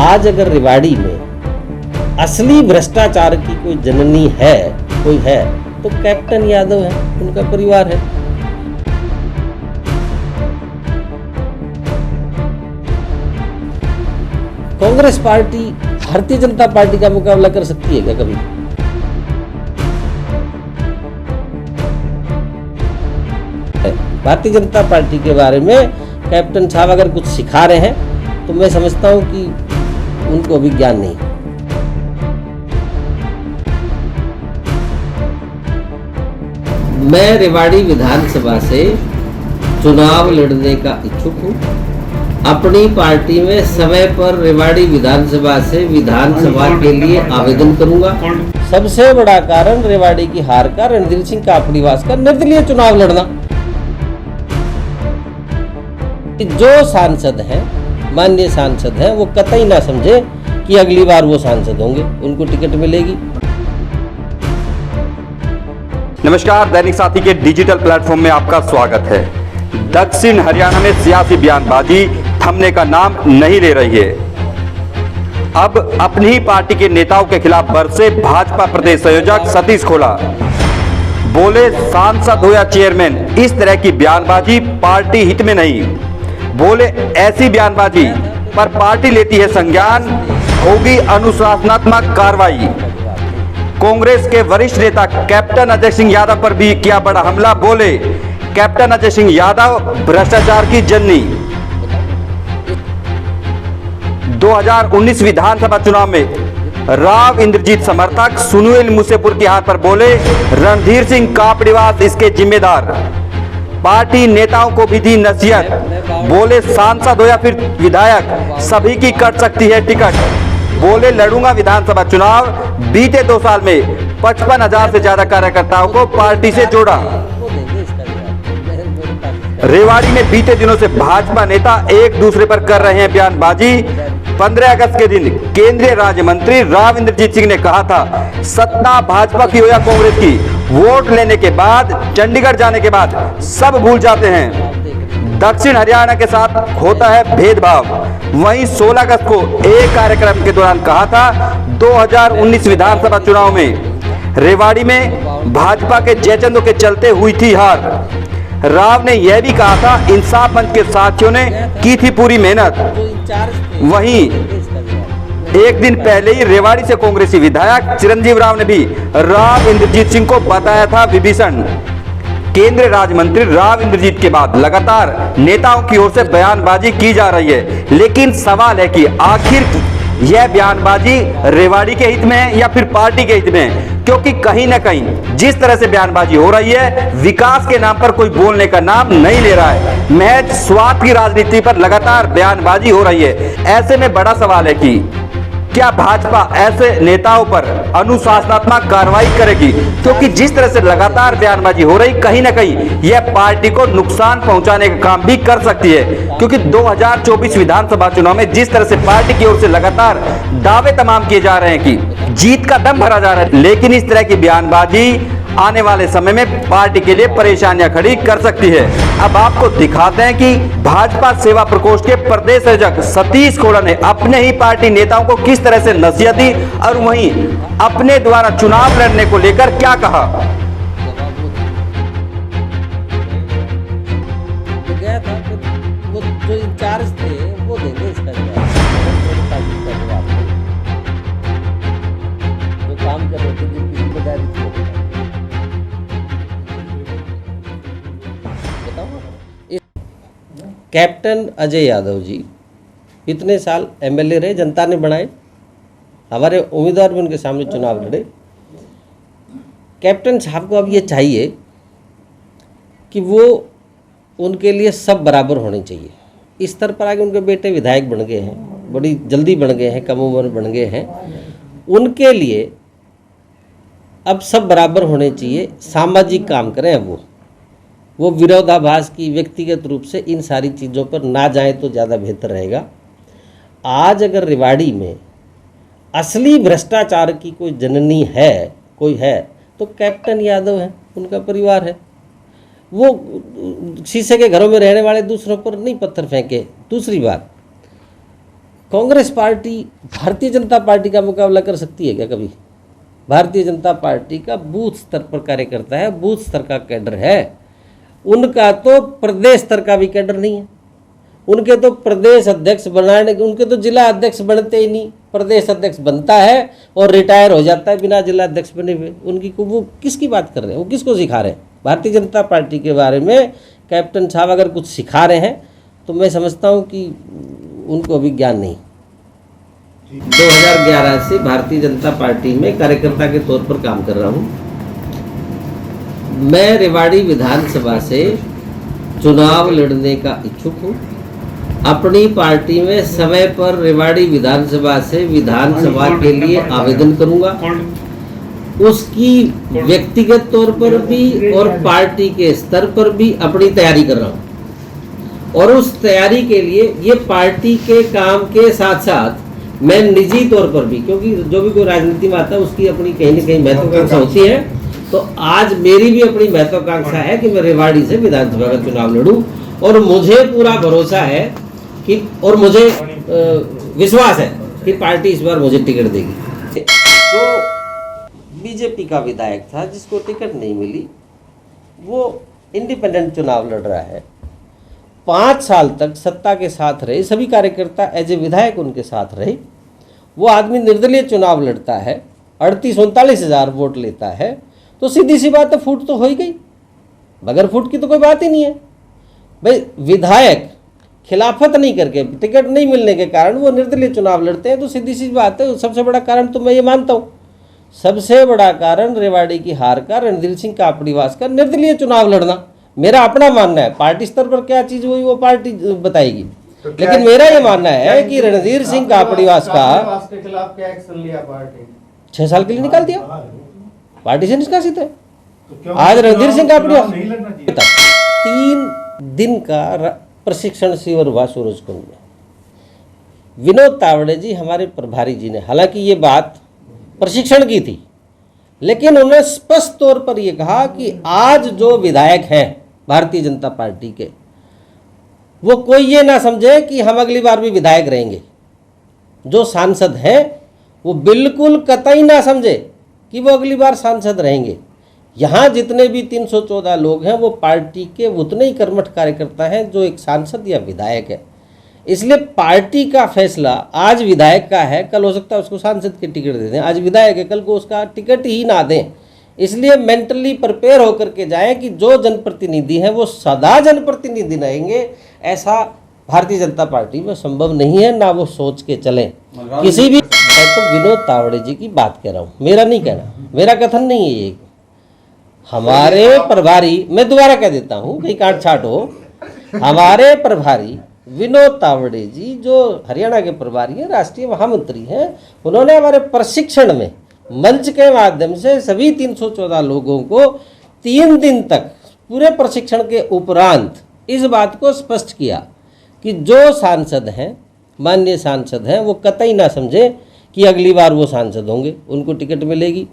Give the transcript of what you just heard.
आज अगर रेवाड़ी में असली भ्रष्टाचार की कोई जननी है, कोई है, तो कैप्टन यादव है, उनका परिवार है। कांग्रेस पार्टी भारतीय जनता पार्टी का मुकाबला कर सकती है क्या कभी? भारतीय जनता पार्टी के बारे में कैप्टन साहब अगर कुछ सिखा रहे हैं तो मैं समझता हूं कि उनको भी ज्ञान नहीं। मैं रेवाड़ी विधानसभा से चुनाव लड़ने का इच्छुक हूं। अपनी पार्टी में समय पर रेवाड़ी विधानसभा से विधानसभा के लिए आवेदन करूंगा। सबसे बड़ा कारण रेवाड़ी की हार का रणधीर सिंह कापड़ीवास का निर्दलीय चुनाव लड़ना। जो सांसद हैं, माननीय सांसद हैं, वो कतई ना समझे कि अगली बार वो सांसद होंगे, उनको टिकट मिलेगी। नमस्कार, दैनिक साथी के डिजिटल प्लेटफॉर्म में आपका स्वागत है। दक्षिण हरियाणा में सियासी बयानबाजी थमने का नाम नहीं ले रही है। अब अपनी ही पार्टी के नेताओं के खिलाफ बरसे भाजपा प्रदेश संयोजक सतीश खोला। बोले सांसद हो या चेयरमैन, इस तरह की बयानबाजी पार्टी हित में नहीं। बोले ऐसी बयानबाजी पर पार्टी लेती है संज्ञान, होगी अनुशासनात्मक कार्रवाई। कांग्रेस के वरिष्ठ नेता कैप्टन अजय सिंह यादव पर भी किया बड़ा हमला। बोले कैप्टन अजय सिंह यादव भ्रष्टाचार की जननी। 2019 विधानसभा चुनाव में राव इंद्रजीत समर्थक सुनील मुसेपुर के हाथ पर बोले रणधीर सिंह कापड़ीवास इसके जिम्मेदार। पार्टी नेताओं को भी दी नसीहत। बोले सांसद हो या फिर विधायक, सभी की कट सकती है टिकट। बोले लड़ूंगा विधानसभा चुनाव। बीते 2 साल में 55,000 से ज्यादा कार्यकर्ताओं को पार्टी से जोड़ा। रेवाड़ी में बीते दिनों से भाजपा नेता एक दूसरे पर कर रहे हैं बयानबाजी। 15 अगस्त के दिन केंद्रीय राज्य मंत्री राव इंद्रजीत सिंह ने कहा था, सत्ता भाजपा की हो या कांग्रेस की, वोट लेने के बाद, चंडीगढ़ जाने के बाद सब भूल जाते हैं। दक्षिण हरियाणा के साथ होता है भेदभाव। वहीं 16 अगस्त को एक कार्यक्रम के दौरान कहा था 2019 विधानसभा चुनाव में रेवाड़ी में भाजपा के जयचंदो के चलते हुई थी हार। राव ने यह भी कहा था इंसाफ मंच के साथियों ने की थी पूरी मेहनत। वहीं एक दिन पहले ही रेवाड़ी से कांग्रेसी विधायक चिरंजीव राव ने भी राव इंद्रजीत सिंह को बताया था विभीषण। केंद्रीय राज्य मंत्री राव इंद्रजीत के बाद लगातार नेताओं की ओर से बयानबाजी की जा रही है, लेकिन सवाल है कि आखिर यह बयानबाजी रेवाड़ी के हित में है या फिर पार्टी के हित में है? क्योंकि कहीं ना कहीं जिस तरह से बयानबाजी हो रही है, विकास के नाम पर कोई बोलने का नाम नहीं ले रहा है। महज स्वार्थ की राजनीति पर लगातार बयानबाजी हो रही है। ऐसे में बड़ा सवाल है कि क्या भाजपा ऐसे नेताओं पर अनुशासनात्मक कार्रवाई करेगी? क्योंकि जिस तरह से लगातार बयानबाजी हो रही, कहीं ना कहीं यह पार्टी को नुकसान पहुंचाने का काम भी कर सकती है। क्योंकि 2024 विधानसभा चुनाव में जिस तरह से पार्टी की ओर से लगातार दावे तमाम किए जा रहे हैं कि जीत का दम भरा जा रहा है, लेकिन इस तरह की बयानबाजी आने वाले समय में पार्टी के लिए परेशानियां खड़ी कर सकती है। अब आपको दिखाते हैं कि भाजपा सेवा प्रकोष्ठ के प्रदेश संयोजक सतीश खोला ने अपने ही पार्टी नेताओं को किस तरह से नसीहत दी और वहीं अपने द्वारा चुनाव लड़ने को लेकर क्या कहा। गया था वो जो इंचार्ज थे वो देंगे इसका जवाब। जो काम कर रहे थे, जिनकी जिम्मेदारी थी, कैप्टन अजय यादव जी इतने साल एमएलए रहे, जनता ने बनाए, हमारे उम्मीदवार भी उनके सामने चुनाव लड़े। कैप्टन साहब को अब ये चाहिए कि वो उनके लिए सब बराबर होने चाहिए। इस स्तर पर आगे उनके बेटे विधायक बन गए हैं, बड़ी जल्दी बन गए हैं, कम उम्र में बन गए हैं। उनके लिए अब सब बराबर होने चाहिए, सामाजिक काम करें। अब वो विरोधाभास की व्यक्तिगत रूप से इन सारी चीज़ों पर ना जाए तो ज़्यादा बेहतर रहेगा। आज अगर रेवाड़ी में असली भ्रष्टाचार की कोई जननी है, कोई है, तो कैप्टन यादव है, उनका परिवार है। वो शीशे के घरों में रहने वाले दूसरों पर नहीं पत्थर फेंके। दूसरी बात, कांग्रेस पार्टी भारतीय जनता पार्टी का मुकाबला कर सकती है क्या कभी? भारतीय जनता पार्टी का बूथ स्तर पर कार्यकर्ता है, बूथ स्तर का कैडर है। उनका तो प्रदेश स्तर का भी कैडर नहीं है। उनके तो प्रदेश अध्यक्ष बनाने, उनके तो जिला अध्यक्ष बनते ही नहीं, प्रदेश अध्यक्ष बनता है और रिटायर हो जाता है बिना जिला अध्यक्ष बने हुए। उनकी को वो किसकी बात कर रहे हैं, वो किसको सिखा रहे हैं? भारतीय जनता पार्टी के बारे में कैप्टन साहब अगर कुछ सिखा रहे हैं तो मैं समझता हूँ कि उनको अभी ज्ञान नहीं। 2011 से भारतीय जनता पार्टी में कार्यकर्ता के तौर पर काम कर रहा हूँ। मैं रेवाड़ी विधानसभा से चुनाव लड़ने का इच्छुक हूँ। अपनी पार्टी में समय पर रेवाड़ी विधानसभा से विधानसभा के लिए आवेदन करूंगा। उसकी व्यक्तिगत तौर पर भी और पार्टी के स्तर पर भी अपनी तैयारी कर रहा हूं। और उस तैयारी के लिए ये पार्टी के काम के साथ साथ मैं निजी तौर पर भी, क्योंकि जो भी कोई राजनीति में आता है उसकी अपनी कहीं न कहीं महत्वाकांक्षा होती है, तो आज मेरी भी अपनी महत्वाकांक्षा है कि मैं रेवाड़ी से विधानसभा का चुनाव लड़ूं। और मुझे पूरा भरोसा है कि, और मुझे विश्वास है कि पार्टी इस बार मुझे टिकट देगी। तो बीजेपी का विधायक था जिसको टिकट नहीं मिली, वो इंडिपेंडेंट चुनाव लड़ रहा है। 5 साल तक सत्ता के साथ रहे, सभी कार्यकर्ता एज ए विधायक उनके साथ रहे। वो आदमी निर्दलीय चुनाव लड़ता है, 38-39 हज़ार वोट लेता है, तो सीधी सी बात है, फूट तो हो ही गई। बगैर फूट की तो कोई बात ही नहीं है भाई। विधायक खिलाफत नहीं करके, टिकट नहीं मिलने के कारण वो निर्दलीय चुनाव लड़ते हैं, तो सीधी सी बात है। सबसे बड़ा कारण तो मैं ये मानता हूँ, सबसे बड़ा कारण रेवाड़ी की हार का, रणधीर सिंह कापड़ीवास का निर्दलीय चुनाव लड़ना, मेरा अपना मानना है। पार्टी स्तर पर क्या चीज़ हुई वो पार्टी बताएगी, लेकिन मेरा ये मानना है कि रणधीर सिंह कापड़ीवास का के खिलाफ क्या एक्शन लिया पार्टी? 6 साल के लिए निकाल दिया, पार्टी से निष्कासित है। आज रणधीर सिंह कापड़ीवास 3 दिन का प्रशिक्षण शिविर हुआ सूरजकुंड में। विनोद तावड़े जी हमारे प्रभारी जी ने, हालांकि ये बात प्रशिक्षण की थी, लेकिन उन्होंने स्पष्ट तौर पर यह कहा कि आज जो विधायक हैं भारतीय जनता पार्टी के, वो कोई ये ना समझे कि हम अगली बार भी विधायक रहेंगे। जो सांसद हैं वो बिल्कुल कतई ना समझे कि वो अगली बार सांसद रहेंगे। यहाँ जितने भी 314 लोग हैं वो पार्टी के उतने ही कर्मठ कार्यकर्ता हैं जो एक सांसद या विधायक है। इसलिए पार्टी का फैसला आज विधायक का है, कल हो सकता है उसको सांसद के टिकट दे दें। आज विधायक है, कल को उसका टिकट ही ना दें। इसलिए मेंटली प्रिपेयर होकर के जाएं कि जो जनप्रतिनिधि हैं वो सदा जनप्रतिनिधि रहेंगे, ऐसा भारतीय जनता पार्टी में संभव नहीं है, ना वो सोच के चलें किसी भी। तो विनोद तावड़े जी की बात कह रहा हूँ, मेरा नहीं कहना, मेरा कथन नहीं है ये। हमारे प्रभारी, मैं दोबारा कह देता हूँ कहीं काट छाट हो, हमारे प्रभारी विनोद तावड़े जी जो हरियाणा के प्रभारी हैं, राष्ट्रीय महामंत्री हैं, उन्होंने हमारे प्रशिक्षण में मंच के माध्यम से सभी 314 लोगों को 3 दिन तक पूरे प्रशिक्षण के उपरांत इस बात को स्पष्ट किया कि जो सांसद हैं, माननीय सांसद हैं, वो कतई ना समझे कि अगली बार वो सांसद होंगे, उनको टिकट मिलेगी।